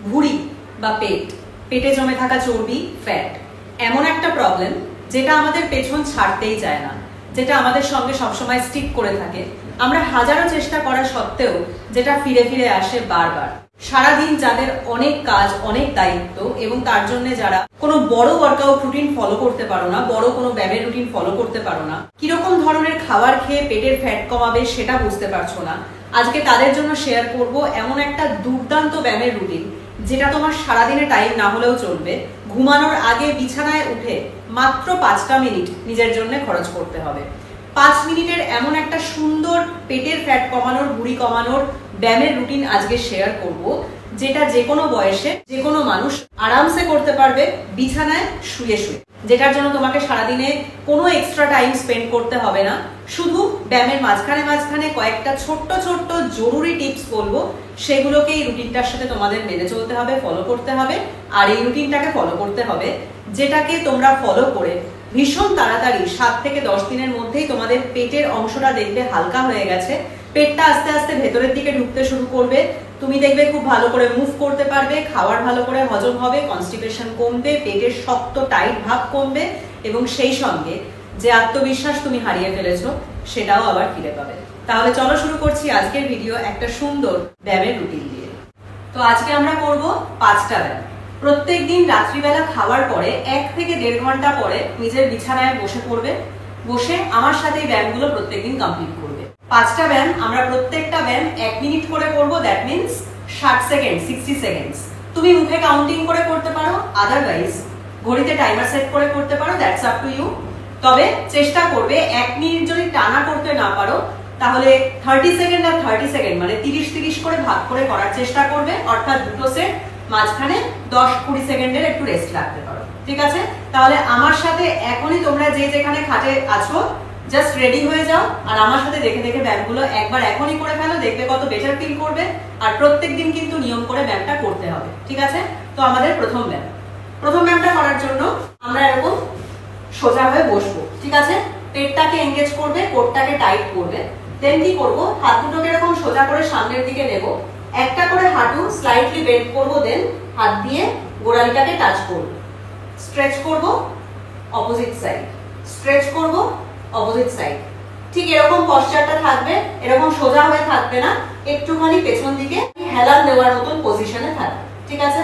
ভুঁড়ি বা পেটে জমে থাকা চর্বি, ফ্যাট এমন একটা প্রবলেম যেটা আমাদের পেছন ছাড়তেই চায় না, যেটা আমাদের সঙ্গে সবসময় স্টিক করে থাকে। আমরা হাজারো চেষ্টা করা সত্ত্বেও যেটা ফিরে ফিরে আসে বারবার। সারাদিন যাদের অনেক কাজ, অনেক দায়িত্ব এবং তার জন্য যারা কোনো বড় ওয়ার্কআউট রুটিন ফলো করতে পারো না, বড় কোনো ব্যায়ামের রুটিন ফলো করতে পারো না, কিরকম ধরনের খাবার খেয়ে পেটের ফ্যাট কমাবে সেটা বুঝতে পারছো না, আজকে তাদের জন্য শেয়ার করব এমন একটা দুর্দান্ত ব্যায়ামের রুটিন যেটা তোমার সারাদিনে টাইম না হলেও চলবে। ঘুমানোর আগে বিছানায় উঠে মাত্র 5টা মিনিট নিজের জন্য খরচ করতে হবে। 5 মিনিটের এমন একটা সুন্দর পেটের ফ্যাট কমানোর, ভুঁড়ি কমানোর ব্যায়ামের রুটিন আজকে শেয়ার করব, যেটা যে কোনো বয়সে যে কোনো মানুষ আরামসে করতে পারবে বিছানায় শুয়ে শুয়ে, যেটার জন্য তোমাকে সারাদিনে কোনো এক্সট্রা টাইম স্পেন্ড করতে হবে না। শুধু ব্যায়ামের মাঝখানে কয়েকটা ছোট্ট ছোট্ট জরুরি টিপস বলবো, সেগুলোকে এই রুটিনটার সাথে তোমাদের মেনে চলতে হবে, ফলো করতে হবে। আর এই রুটিনটাকে ফলো করতে হবে যেটাকে তোমরা ফলো করে ভীষণ তাড়াতাড়ি 7 থেকে 10 দিনের মধ্যেই তোমাদের পেটের অংশটা দেখবে হালকা হয়ে গেছে, পেটটা আস্তে আস্তে ভেতরের দিকে ঢুকতে শুরু করবে, তুমি দেখবে খুব ভালো করে মুভ করতে পারবে, খাবার ভালো করে হজম হবে, কনস্টিপেশন কমবে, পেটের শক্ত টাইট ভাব কমবে এবং সেই সঙ্গে যে আত্মবিশ্বাস তুমি হারিয়ে ফেলেছো সেটাও আবার ফিরে পাবে। তাহলে চলো শুরু করছি আজকের ভিডিও একটা সুন্দর ব্যায়ামের রুটিন দিয়ে। তো আজকে আমরা করব 5টা ব্যায়াম। প্রত্যেকদিন রাত্রিবেলা খাওয়ার পরে 1 থেকে 1.5 ঘন্টা পরে নিজের বিছানায় বসে পড়বে, বসে আমার সাথে এই ব্যায়ামগুলো প্রত্যেকদিন কমপ্লিট করবে। 5টা ব্যায়াম আমরা প্রত্যেকটা ব্যায়াম 1 মিনিট করে করবো, দ্যাট মিনস 60 সেকেন্ড, 60 সেকেন্ডস। তুমি মুখে কাউন্টিং করে করতে পারো, আদারওয়াইজ ঘড়িতে টাইমার সেট করে করতে পারো, দ্যাটস আপ টু ইউ। তবে চেষ্টা করবে 1 মিনিট যদি টানা করতে না পারো তাহলে 30 সেকেন্ড আর 30 সেকেন্ড মানে 30-30 করে ভাগ করে করার চেষ্টা করবে, অর্থাৎ দুটো সেট, মাঝখানে 10-20 সেকেন্ডের একটু রেস্ট রাখতে পারো, ঠিক আছে? তাহলে আমার সাথে এখনই তোমরা যে যেখানে খাটে আছো জাস্ট রেডি হয়ে যাও আর আমার সাথে দেখে দেখে ব্যায়ামগুলো একবার এখনই করে ফেলো, দেখবে কত বেটার ফিল করবে। আর প্রত্যেকদিন কিন্তু নিয়ম করে ব্যায়ামটা করতে হবে, ঠিক আছে? তো আমাদের প্রথম ব্যায়ামটা করার জন্য আমরা এরকম সোজা হয়ে বসবো, ঠিক আছে? পেটটাকে এনগেজ করবে, কোটটাকে টাইট করবে। দেন কি করব, হাত দুটোকে এরকম সোজা করে সামনের দিকে নেব, একটা করে হাঁটু স্লাইটলি বেন্ড করব, দেন হাত দিয়ে গোড়ালিটাকে টাচ করব, স্ট্রেচ করব, অপোজিট সাইড, স্ট্রেচ করব, অপোজিট সাইড। ঠিক এরকম পশ্চারটা থাকবে, এরকম সোজা হয়ে থাকবে না, একটুখানি পেছন দিকে হেলান দেওয়ার মতন পজিশনে থাকবে, ঠিক আছে?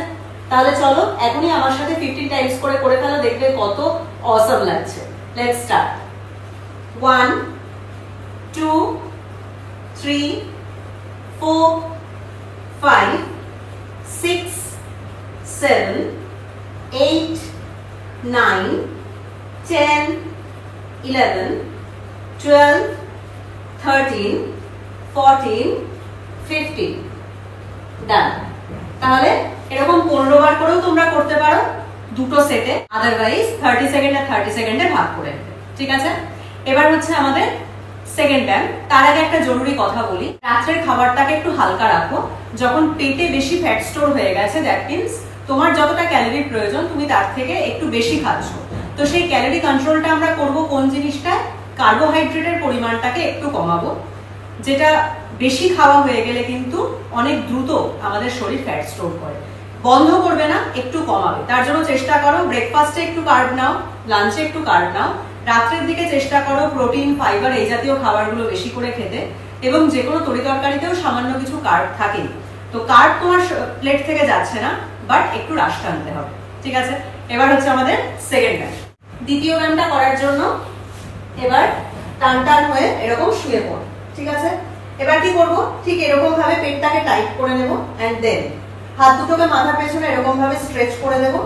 তাহলে চলো এখনই আমার সাথে 15 টাইমস করে ফেলো, দেখবে কত অসাম লাগছে। Let's start. 1 2 3 4 5 6 7 8 9 10 11 12 13 14 15 ডান। তাহলে এরকম 15 বার করেও তোমরা করতে পারো দুটো সেটে, আদারওয়াইজ 30 সেকেন্ড আর 30 সেকেন্ডে ভাগ করে, ঠিক আছে? এবার হচ্ছে আমাদের সেকেন্ড ব্যায়াম। তার আগে একটা জরুরি কথা বলি, রাত্রের খাবারটাকে একটু হালকা রাখো। যখন পেটে বেশি ফ্যাট স্টোর হয়ে গেছে, দ্যাট মিনস তোমার যতটা ক্যালোরির প্রয়োজন তুমি তার থেকে একটু বেশি খাচ্ছ। তো সেই ক্যালোরি কন্ট্রোলটা আমরা করব কোন জিনিসটা, কার্বোহাইড্রেটের পরিমাণটাকে একটু কমাবো, যেটা বেশি খাওয়া হয়ে গেলে কিন্তু অনেক দ্রুত আমাদের শরীর ফ্যাট স্টোর করে। বন্ধ করবে না, একটু কমাবে। তার জন্য চেষ্টা করো ব্রেকফাস্টে একটু কার্ব নাও, লাঞ্চে একটু কার্ব নাও, রাত্রের দিকে চেষ্টা করো প্রোটিন, ফাইবার এই জাতীয় খাবারগুলো বেশি করে খেতে, এবং যে কোনো তরিতরকারিতেও সামান্য কিছু কার্ব থাকে। তো কার্ব তোমার প্লেট থেকে যাচ্ছে না, বাট একটু হ্রাস টানতে হবে, ঠিক আছে? এবার হচ্ছে আমাদের সেকেন্ড ব্যায়াম। দ্বিতীয় ব্যায়ামটা করার জন্য এবার টান হয়ে এরকম শুয়ে পড়ো, ঠিক আছে? এবার কি করব, ঠিক এরকম ভাবে পেটটাকে টাইট করে নেব, এন্ড দেন হাত দুটোকে মাথার পেছনে এরকম ভাবে স্ট্রেচ করে দেব।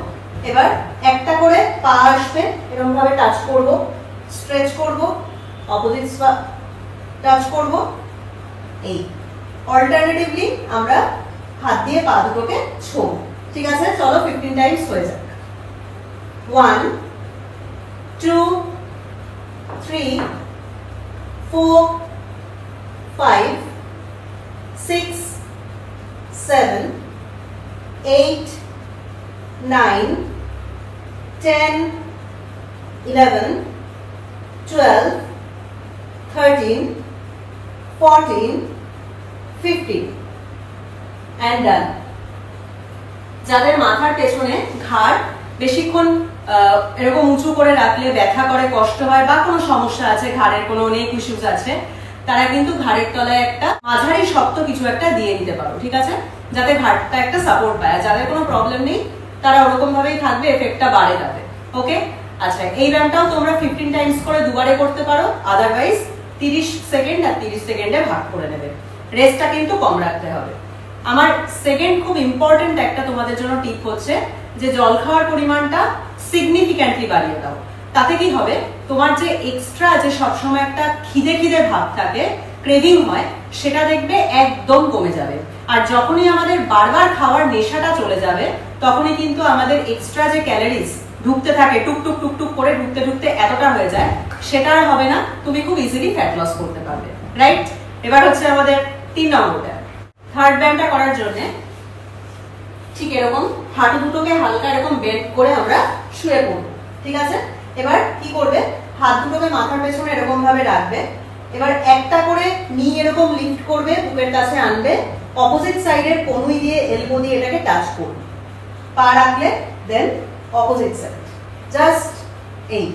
এবার একটা করে পা আসবে, এরকম ভাবে টাচ করব, স্ট্রেচ করব, অপোজিট টাচ করব। এই অল্টারনেটিভলি আমরা হাত দিয়ে পা দুটোকে ছোঁব, ঠিক আছে? চলো 15 টাইমস হয়ে যাক। 1 2 3 4 5 6 7 8 9 10 11 12 13 14 15 and done. যাদের মাথার পেছনে ঘাড় বেশিক্ষণ এরকম উঁচু করে রাখলে ব্যথা করে, কষ্ট হয়, বা কোনো সমস্যা আছে, ঘাড়ের কোনো অনেক ইস্যুস আছে, তারা কিন্তু ঘাড়ের তলায় একটা মাঝারি শক্ত কিছু একটা দিয়ে দিতে পারো, ঠিক আছে, যাতে ঘাড়টা একটা সাপোর্ট পায়। যাদের কোনো প্রবলেম নেই তারা ওরকম ভাবেই থাকবে, এফেক্টটা বাড়ে তাতে। ওকে, আচ্ছা, এই ব্যায়ামটাও তোমরা 15 টাইমস করে দুবারে করতে পারো, আদারওয়াইজ 30 সেকেন্ড আর 30 সেকেন্ডে ভাগ করে নেবে। রেস্টটা কিন্তু কম রাখতে হবে। আমার সেকেন্ড খুব ইম্পর্টেন্ট একটা তোমাদের জন্য টিপ হচ্ছে যে জল খাওয়ার পরিমাণটা সিগনিফিক্যান্টলি বাড়িয়ে দাও। তাতে কি হবে, তোমার যে এক্সট্রা যে সবসময় একটা খিদে খিদে ভাব থাকে, ক্রেভিং হয়, সেটা দেখবে একদম কমে যাবে। আর যখনই আমাদের বারবার খাওয়ার নেশাটা চলে যাবে, তখনই কিন্তু আমাদের এক্সট্রা যে ক্যালোরিজ ঢুকতে থাকে, টুকটুক টুকটুক করে ঢুকতে ঢুকতে এতটা হয়ে যায়, সেটা আর হবে না, তুমি খুব ইজিলি ফ্যাট লস করতে পারবে। রাইট, এবার হচ্ছে আমাদের 3 নম্বরটা। থার্ড ব্যায়ামটা করার জন্য ঠিক এরকম হাঁটু দুটোকে হালকা এরকম বেন্ড করে আমরা শুয়ে পড়বো, ঠিক আছে। এবার কি করবে, হাত দুটোকে মাথার পেছনে এরকম ভাবে রাখবে। এবার একটা করে নি এরকম লিফট করবে, বুকের কাছে আনবে, অপোজিট সাইডের কনুই দিয়ে এলবো দিয়ে এটাকে টাচ করবে, পা রাখলে দেন অপোজিট সাইড, জাস্ট এই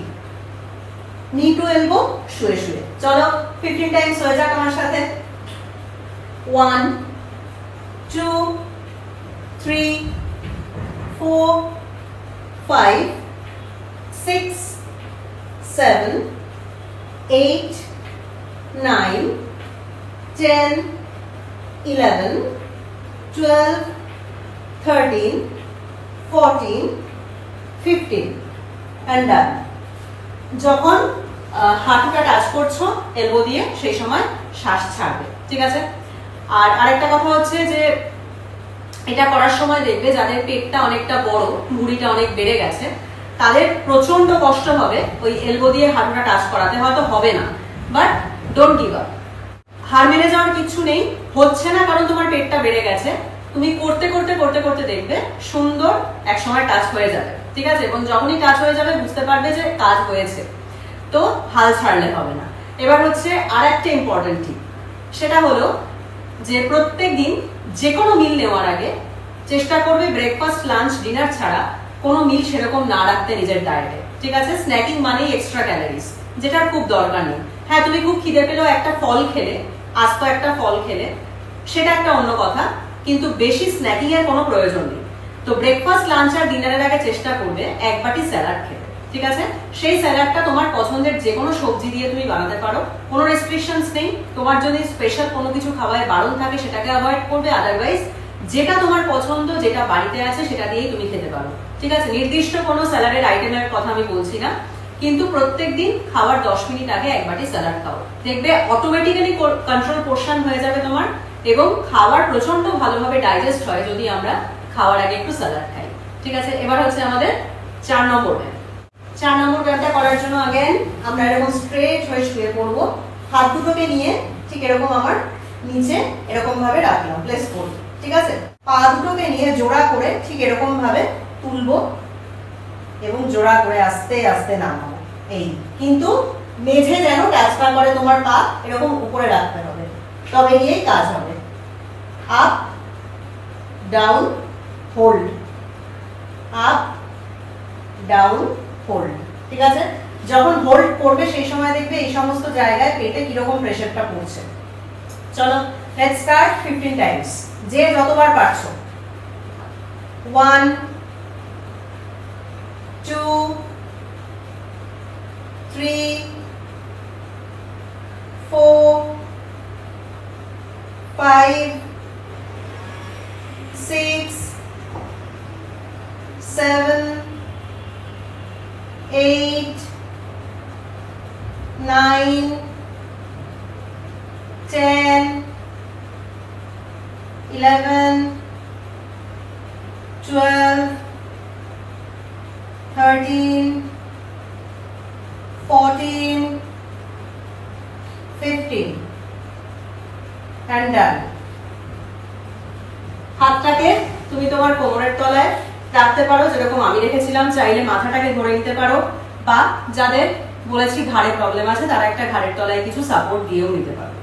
নি টু এলবো শুয়ে শুয়ে। চলো 15 টাইমস হয়ে যাক আমার সাথে। 1 2 3 4 5 6 7 8 9 10 11 12 13 14 15 and done. যখন হাঁটুটা টাচ করছো এলবো দিয়ে, সেই সময় শ্বাস ছাড়বে, ঠিক আছে। আর আরেকটা কথা হচ্ছে যে এটা করার সময় দেখবে যাদের পেটটা অনেকটা বড়, ভুঁড়িটা অনেক বেড়ে গেছে, তাদের প্রচন্ড কষ্ট হবে ওই এলবো দিয়ে হাঁটুটা টাচ করাতে। হয়তো হবে না, বাট ডোন্ট গিভ আপ। হার মেরে যাওয়ার কিছু নেই, হচ্ছে না কারণ তোমার পেটটা বেড়ে গেছে। তুমি করতে করতে করতে করতে দেখবে সুন্দর এক সময় টাচ হয়ে যাবে, ঠিক আছে। এবং যখনই টাচ হয়ে যাবে বুঝতে পারবে যে কাজ হয়েছে, তো হাল ছাড়লে হবে না। এবার হচ্ছে আর একটা ইম্পর্টেন্ট টিপ, সেটা হলো যে প্রত্যেক দিন যে কোনো মিল নেওয়ার আগে চেষ্টা করবে ব্রেকফাস্ট, লাঞ্চ, ডিনার ছাড়া কোনো মিল সেরকম না রাখতে নিজের ডায়েটে, ঠিক আছে। স্ন্যাকিং মানেই এক্সট্রা ক্যালোরিজ, যেটার খুব দরকার নেই। হ্যাঁ, তুমি খুব খিদে পেলেও একটা ফল খেলে, আস্ত একটা ফল খেলে, সেটা একটা অন্য কথা, কিন্তু বেশি স্ন্যাকিং এর কোনো প্রয়োজন নেই। তো ব্রেকফাস্ট, লাঞ্চ আর ডিনারের আগে চেষ্টা করবে এক বাটি স্যালাড খেতে, ঠিক আছে। সেই স্যালাডটা তোমার পছন্দের যে কোনো সবজি দিয়ে তুমি বানাতে পারো, কোনো রেস্ট্রিকশনস নেই। তোমার যদি স্পেশাল কোনো কিছু খাওয়ায় বারণ থাকে সেটাকে অ্যাভয়েড করবে, আদারওয়াইজ যেটা তোমার পছন্দ, যেটা বাড়িতে আছে সেটা দিয়েই তুমি খেতে পারো, ঠিক আছে। নির্দিষ্ট কোনো স্যালাডের আইটেমের কথা আমি বলছি না, কিন্তু প্রত্যেকদিন খাওয়ার 10 মিনিট আগে এক বাটি স্যালাড খাও, দেখবে অটোমেটিক্যালি কন্ট্রোল পোর্শন হয়ে যাবে তোমার, এবং খাওয়ার প্রচন্ড ভালোভাবে ডাইজেস্ট হয় যদি আমরা খাওয়ার আগে একটু স্যালাড খাই, ঠিক আছে। এবার হচ্ছে আমাদের 4 নম্বর ব্যায়াম। 4 নম্বর ব্যায়ামটা করার জন্য আগে আমরা এরকম স্ট্রেট হয়ে শুয়ে পড়বো। হাত দুটোকে নিয়ে ঠিক এরকম আমার নিচে এরকম ভাবে রাখলাম, প্লেস করবো, ঠিক আছে। পা দুটোকে নিয়ে জোড়া করে ঠিক এরকম ভাবে তুলবো এবং জোড়া করে আস্তে আস্তে নামাবো। এই কিন্তু মেঝে যেন টাচ না করে তোমার পা, এরকম উপরে রাখতে হবে, তবে গিয়েই কাজ হবে। Up down hold, up down hold, ঠিক আছে। যখন হোল্ড করবে সেই সময় দেখবে এই সমস্ত জায়গায় পেটে কিরকম প্রেসারটা পড়ছে। চলো লেটস স্টার্ট 15 টাইমস, যে যতবার পারছো। 1 2 3 4 5 6 7 8 9 10 11 12 13 14 15 and done. হাতটাকে তুমি তোমার কোমরের তলায় রাখতে পারো, যেরকম আমি রেখেছিলাম। চাইলে মাথাটাকে ধরে নিতে পারো, বা যাদের বলেছি ঘাড়ে প্রবলেম আছে তারা একটা ঘাড়ের তলায় কিছু সাপোর্ট দিয়েও নিতে পারো।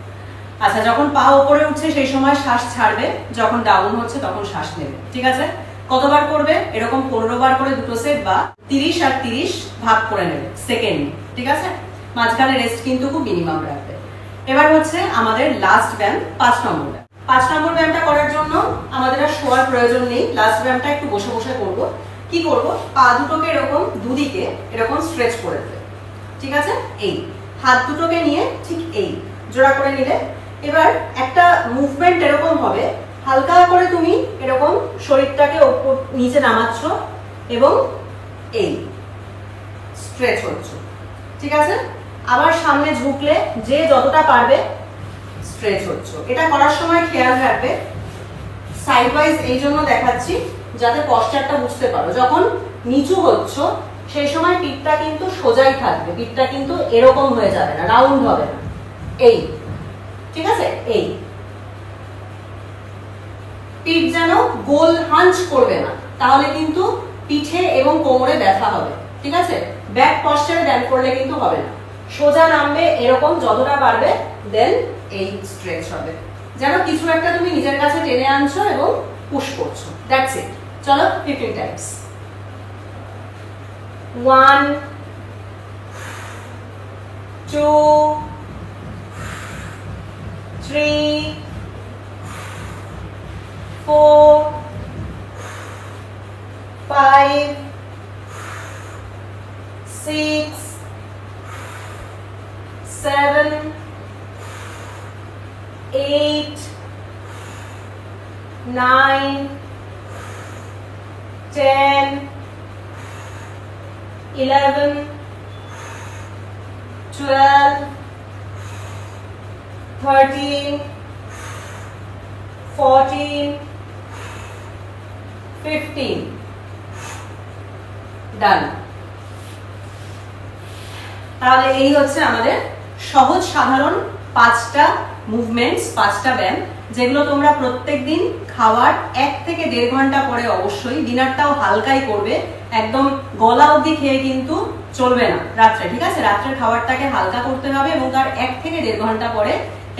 আচ্ছা, যখন পা উপরে উঠছে সেই সময় শ্বাস ছাড়বে, যখন ডাউন হচ্ছে তখন শ্বাস নেবে, ঠিক আছে। কতবার করবে? এরকম 15 বার করে দুটো সেট বা 30 আর 30 ভাগ করে নেবে সেকেন্ড, ঠিক আছে? মাঝখানে রেস্ট কিন্তু খুব মিনিমাম রাখবে। এবার হচ্ছে আমাদের লাস্ট ব্যায়াম 5 নম্বর ব্যায়াম। 5 নম্বর ব্যায়ামটা করার জন্য আমাদের আর শোয়ার প্রয়োজন নেই, লাস্ট ব্যায়ামটা একটু বসে বসে করব। কি করব? পা দুটোকে এরকম দুদিকে এরকম স্ট্রেচ করে দেবে, ঠিক আছে? এই হাত দুটোকে নিয়ে ঠিক এই জোড়া করে নিলে এবার একটা মুভমেন্ট এরকম হবে, হালকা করে তুমি এরকম শরীরটাকে উপর নিচে নামাচ্ছ এবং এই স্ট্রেচ হচ্ছে, ঠিক আছে? আবার সামনে ঝুঁকলে যে যতটা পারবে স্ট্রেচ হচ্ছে। এটা করার সময় খেয়াল রাখবে, সাইড ওয়াইজ এই জন্য দেখাচ্ছি যাতে পশ্চারটা বুঝতে পারো। যখন নিচু হচ্ছ সেই সময় পিঠটা কিন্তু সোজাই থাকবে, পিঠটা কিন্তু এরকম হয়ে যাবে না, রাউন্ড হবে না, এই, ঠিক আছে? এই পিঠ যেন গোল হাঞ্চ করবে না, তাহলে কিন্তু পিঠে এবং কোমরে ব্যথা হবে, ঠিক আছে? ব্যাক পশ্চারে ব্যায়াম করলে কিন্তু হবে না, সোজা নামবে এরকম যতটা পারবে, দেন এই স্ট্রেচ হবে, যেন কিছু একটা তুমি নিজের কাছে টেনে আনছো এবং পুশ করছো। That's it. চলো 15 টাইমস। 1 2 3 4 5 6 7 8 9 10 11 12 13 14 15 ডান। তাহলে এই হচ্ছে আমাদের সহজ সাধারণ 5টা মুভমেন্টস, 5টা ব্যায়াম, যেগুলো তোমরা প্রত্যেকদিন খাওয়ার 1 থেকে 1.5 ঘন্টা পরে অবশ্যই, ডিনারটাও হালকাই করবে, একদম গলা অবধি খেয়ে কিন্তু চলবে না রাত্রে, ঠিক আছে? রাত্রের খাবারটাকে হালকা করতে হবে এবং তার 1 থেকে 1.5 ঘন্টা পরে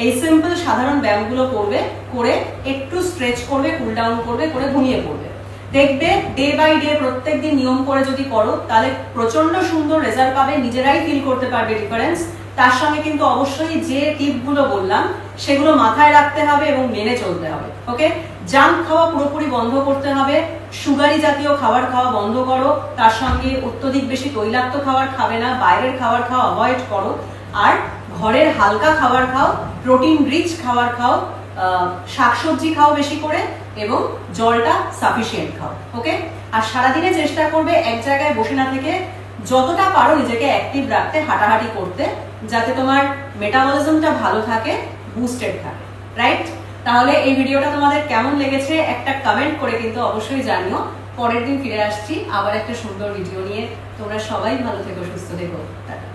এই সিম্পল সাধারণ ব্যায়ামগুলো করবে, করে একটু স্ট্রেচ করবে, কুল ডাউন করবে, করে ঘুমিয়ে পড়বে। দেখবে ডে বাই ডে প্রত্যেকদিন নিয়ম করে যদি করো তাহলে প্রচন্ড সুন্দর রেজাল্ট পাবে, নিজেরাই ফিল করতে পারবে ডিফারেন্স। তার সঙ্গে কিন্তু অবশ্যই যে টিপগুলো বললাম সেগুলো মাথায় রাখতে হবে এবং মেনে চলতে হবে। ওকে, জাঙ্ক খাওয়া পুরোপুরি বন্ধ করতে হবে, সুগারি জাতীয় খাবার খাওয়া বন্ধ করো, তার সঙ্গে অত্যধিক বেশি তৈলাক্ত খাবার খাবে না, বাইরের খাবার খাওয়া অ্যাভয়েড করো, আর ঘরের হালকা খাবার খাও, প্রোটিন রিচ খাবার খাও, শাকসবজি খাও বেশি করে এবং জলটা সাফিসিয়েন্ট খাও। ওকে, আর সারাদিনে চেষ্টা করবে এক জায়গায় বসে না থেকে যতটা পারো নিজেকে অ্যাক্টিভ রাখতে, হাঁটাহাঁটি করতে, যাতে তোমার মেটাবলিজমটা ভালো থাকে, বুস্টেড থাকে, রাইট? তাহলে এই ভিডিওটা তোমাদের কেমন লেগেছে একটা কমেন্ট করে কিন্তু অবশ্যই জানিও। পরের দিন ফিরে আসছি আবার একটা সুন্দর ভিডিও নিয়ে। তোমরা সবাই ভালো থেকো, সুস্থ থেকো। টাটা।